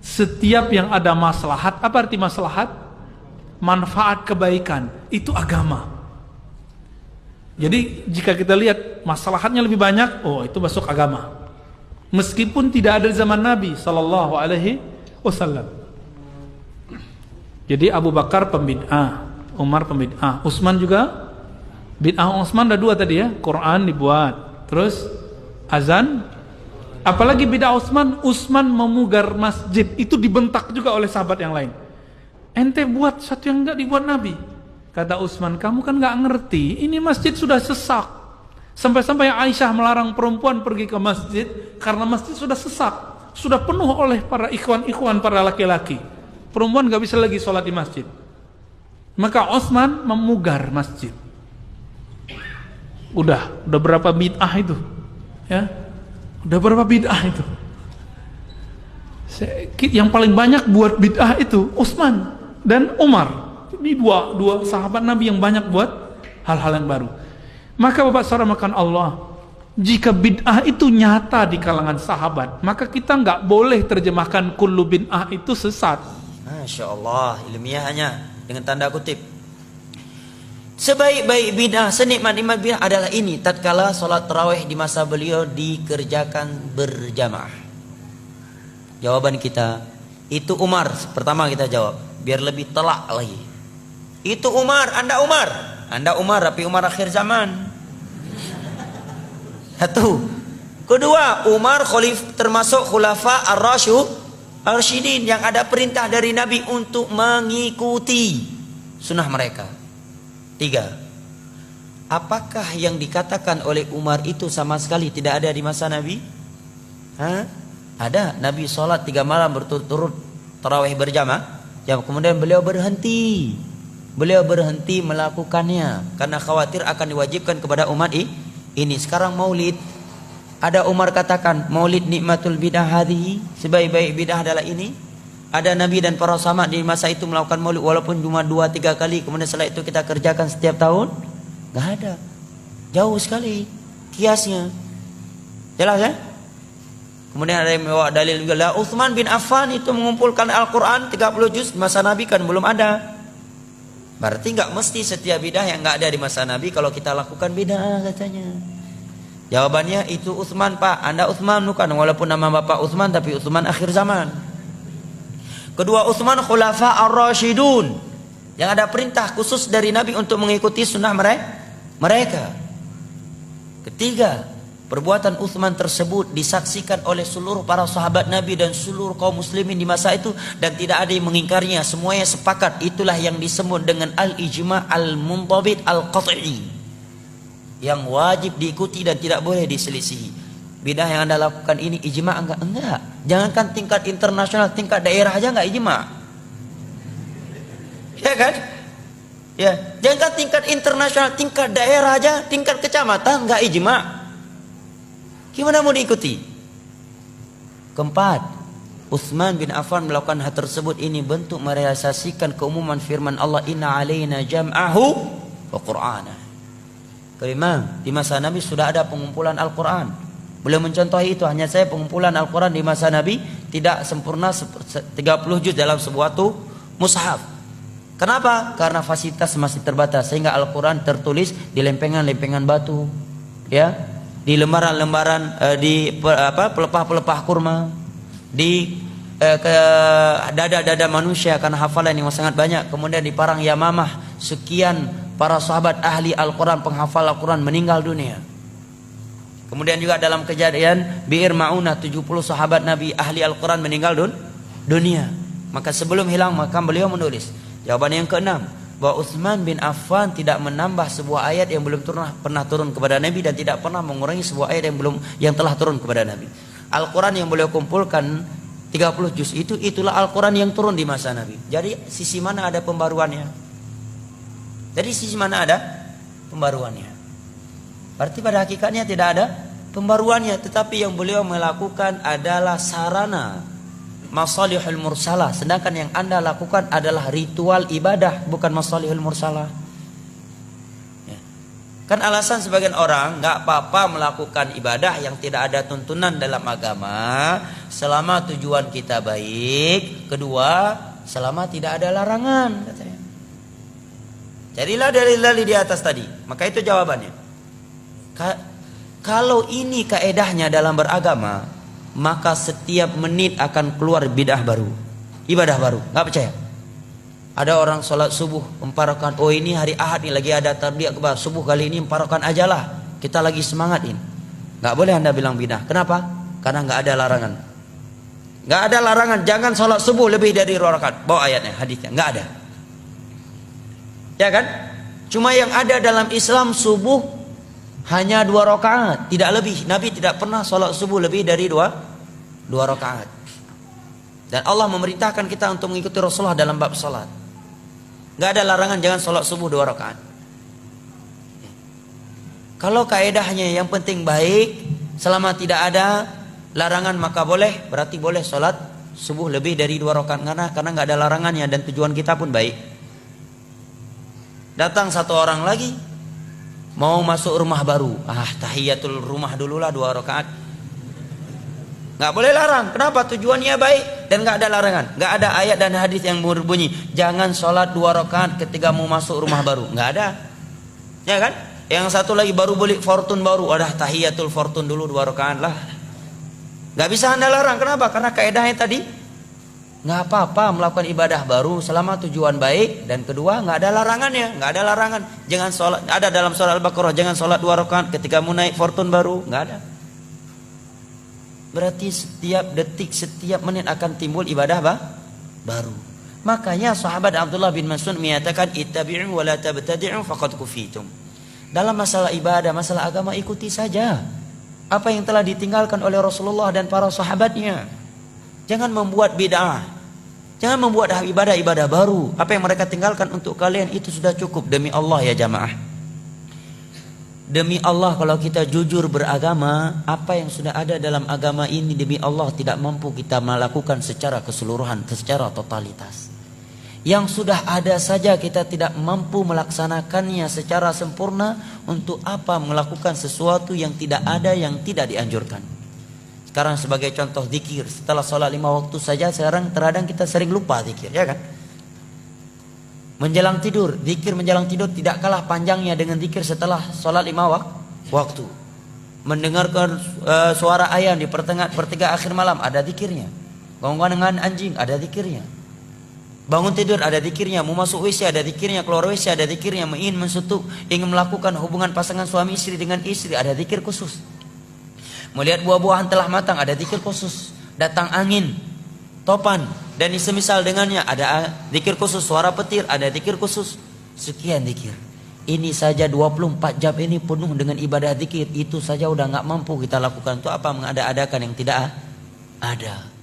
Setiap yang ada maslahat, apa arti maslahat? Manfaat kebaikan, itu agama. Jadi jika kita lihat maslahatnya lebih banyak, oh itu masuk agama. Meskipun tidak ada zaman Nabi sallallahu alaihi wasallam. Jadi Abu Bakar pembid'ah, Umar pembid'ah, Utsman juga bid'ah. Utsman ada dua tadi ya, Quran dibuat, terus azan. Apalagi bid'ah Utsman memugar masjid, itu dibentak juga oleh sahabat yang lain. Ente buat satu yang enggak dibuat Nabi. Kata Utsman, kamu kan enggak ngerti, ini masjid sudah sesak. Sampai-sampai Aisyah melarang perempuan pergi ke masjid karena masjid sudah sesak, sudah penuh oleh para ikhwan-ikhwan, para laki-laki. Perempuan enggak bisa lagi sholat di masjid. Maka Utsman memugar masjid. Udah berapa bid'ah itu? Ya. Udah berapa bid'ah itu? Yang paling banyak buat bid'ah itu Utsman dan Umar. Ini dua sahabat Nabi yang banyak buat hal-hal yang baru. Maka Bapak saudara makan Allah, jika bid'ah itu nyata di kalangan sahabat, maka kita nggak boleh terjemahkan kullu bid'ah itu sesat. Masya Allah, ilmiahnya dengan tanda kutip. Sebaik-baik bid'ah, senikmat-nikmat bid'ah adalah ini, tatkala sholat tarawih di masa beliau dikerjakan berjamaah. Jawaban kita, itu Umar. Pertama kita jawab, biar lebih telak lagi. Itu Umar, Anda Umar, tapi Umar akhir zaman. Satu. Kedua, Umar termasuk khulafa ar-rasyidin yang ada perintah dari Nabi untuk mengikuti sunnah mereka. Tiga, apakah yang dikatakan oleh Umar itu sama sekali tidak ada di masa Nabi? Ada. Nabi sholat 3 malam berturut-turut tarawih berjamaah, kemudian beliau berhenti melakukannya karena khawatir akan diwajibkan kepada umat ini. Sekarang maulid, ada Umar katakan maulid nikmatul bidah hadhihi, sebaik-baik bidah adalah ini. Ada Nabi dan para sahabat di masa itu melakukan maulid walaupun cuma 2-3 kali, kemudian setelah itu kita kerjakan setiap tahun? Gak ada. Jauh sekali kiasnya. Jelas ya? Kemudian ada yang membawa dalil juga, lah Utsman bin Affan itu mengumpulkan Al-Quran 30 juz di masa Nabi, kan belum ada. Berarti gak mesti setiap bidah yang gak ada di masa Nabi kalau kita lakukan bidah katanya. Jawabannya itu Utsman Pak, Anda Utsman bukan, walaupun nama bapak Utsman tapi Utsman akhir zaman. Kedua, Utsman khulafa ar-rasyidun yang ada perintah khusus dari Nabi untuk mengikuti sunnah mereka. Ketiga, perbuatan Utsman tersebut disaksikan oleh seluruh para sahabat Nabi dan seluruh kaum muslimin di masa itu, dan tidak ada yang mengingkarinya. Semuanya sepakat. Itulah yang disebut dengan al-ijma' al-muntabit al-qat'i, yang wajib diikuti dan tidak boleh diselisihi. Bidah yang Anda lakukan ini ijma' enggak. Jangankan tingkat internasional, tingkat daerah aja enggak ijma'. Ya kan? Ya, jangankan tingkat internasional, tingkat daerah aja, tingkat kecamatan enggak ijma'. Gimana mau diikuti? Keempat, Utsman bin Affan melakukan hal tersebut ini bentuk merealisasikan keumuman firman Allah, inna alaina jam'ahu wa qur'ana. Kelima, di masa Nabi sudah ada pengumpulan Al-Quran. Beliau mencontohi itu, hanya saya pengumpulan Al-Quran di masa Nabi tidak sempurna 30 juz dalam sebuah mushaf. Kenapa? Karena fasilitas masih terbatas, sehingga Al-Quran tertulis di lempengan-lempengan batu, ya, di lembaran-lembaran, di pelepah-pelepah kurma, di ke dada-dada manusia karena hafalan yang sangat banyak. Kemudian di Parang Yamamah sekian para sahabat ahli Al-Quran, penghafal Al-Quran meninggal dunia. Kemudian juga dalam kejadian Bi'ir Ma'unah 70 sahabat Nabi ahli Al-Quran meninggal dunia. Maka sebelum hilang maka beliau menulis. Jawaban yang keenam, bahwa Utsman bin Affan tidak menambah sebuah ayat yang belum pernah turun kepada Nabi, dan tidak pernah mengurangi sebuah ayat yang telah turun kepada Nabi. Al-Quran yang beliau kumpulkan 30 juz itulah Al-Quran yang turun di masa Nabi. Jadi sisi mana ada pembaruannya? Berarti pada hakikatnya tidak ada pembaruannya, tetapi yang beliau melakukan adalah sarana masalihul mursalah, sedangkan yang Anda lakukan adalah ritual ibadah, bukan masalihul mursalah. Ya. Kan alasan sebagian orang nggak apa-apa melakukan ibadah yang tidak ada tuntunan dalam agama selama tujuan kita baik, kedua selama tidak ada larangan katanya. Jadilah dalil-dalil di atas tadi. Maka itu jawabannya. Kalau ini kaedahnya dalam beragama, maka setiap menit akan keluar bidah baru, ibadah baru. Nggak percaya? Ada orang sholat subuh 4 rakaat. Oh ini hari Ahad nih lagi ada tabligh akbar. Subuh kali ini 4 rakaat aja lah. Kita lagi semangatin. Nggak boleh Anda bilang bidah. Kenapa? Karena nggak ada larangan. Nggak ada larangan. Jangan sholat subuh lebih dari 2 rakaat. Bawa ayatnya, hadisnya. Nggak ada. Ya kan? Cuma yang ada dalam Islam subuh hanya 2 rakaat, tidak lebih. Nabi tidak pernah sholat subuh lebih dari 2 rakaat. Dan Allah memerintahkan kita untuk mengikuti Rasulullah dalam bab sholat. Nggak ada larangan jangan sholat subuh 2 rakaat. Kalau kaedahnya yang penting baik, selama tidak ada larangan maka boleh. Berarti boleh sholat subuh lebih dari 2 rakaat karena nggak ada larangannya dan tujuan kita pun baik. Datang satu orang lagi mau masuk rumah baru, tahiyatul rumah dululah 2 rakaat. Nggak boleh larang. Kenapa? Tujuannya baik dan nggak ada larangan. Nggak ada ayat dan hadis yang berbunyi jangan sholat 2 rakaat ketika mau masuk rumah baru. Nggak ada. Ya kan? Yang satu lagi baru beli fortune baru, tahiyatul fortune dulu 2 rakaat lah. Nggak bisa Anda larang. Kenapa? Karena kaedahnya tadi nggak apa-apa melakukan ibadah baru selama tujuan baik dan kedua nggak ada larangannya. Nggak ada larangan. Jangan sholat. Ada dalam surah Al-Baqarah jangan sholat 2 rakaat ketika mau naik fortune baru. Nggak ada. Berarti setiap detik, setiap menit akan timbul ibadah baru. Makanya sahabat Abdullah bin Mas'ud menyatakan ittabi'u wa la tabtadi'u faqad kufitum. Dalam masalah ibadah, masalah agama ikuti saja apa yang telah ditinggalkan oleh Rasulullah dan para sahabatnya. Jangan membuat bid'ah. Jangan membuat ibadah-ibadah baru. Apa yang mereka tinggalkan untuk kalian itu sudah cukup demi Allah ya jamaah. Demi Allah kalau kita jujur beragama, apa yang sudah ada dalam agama ini demi Allah tidak mampu kita melakukan secara keseluruhan, secara totalitas. Yang sudah ada saja kita tidak mampu melaksanakannya secara sempurna, untuk apa melakukan sesuatu yang tidak ada, yang tidak dianjurkan. Sekarang sebagai contoh zikir, setelah sholat 5 waktu saja sekarang terkadang kita sering lupa zikir, ya kan? Menjelang tidur, zikir menjelang tidur tidak kalah panjangnya dengan zikir setelah sholat 5 waktu. Mendengarkan suara ayam di pertigaan akhir malam, ada zikirnya. Bangun dengan anjing, ada zikirnya. Bangun tidur, ada zikirnya. Mau masuk WC, ada zikirnya. Keluar WC, ada zikirnya. Ingin mensutuk, ingin melakukan hubungan pasangan suami istri dengan istri, ada zikir khusus. Melihat buah-buahan telah matang, ada zikir khusus. Datang angin, topan dan semisal dengannya, ada zikir khusus. Suara petir, ada zikir khusus. Sekian zikir. Ini saja 24 jam ini penuh dengan ibadah zikir. Itu saja udah nggak mampu kita lakukan. Itu apa mengada-adakan yang tidak ada.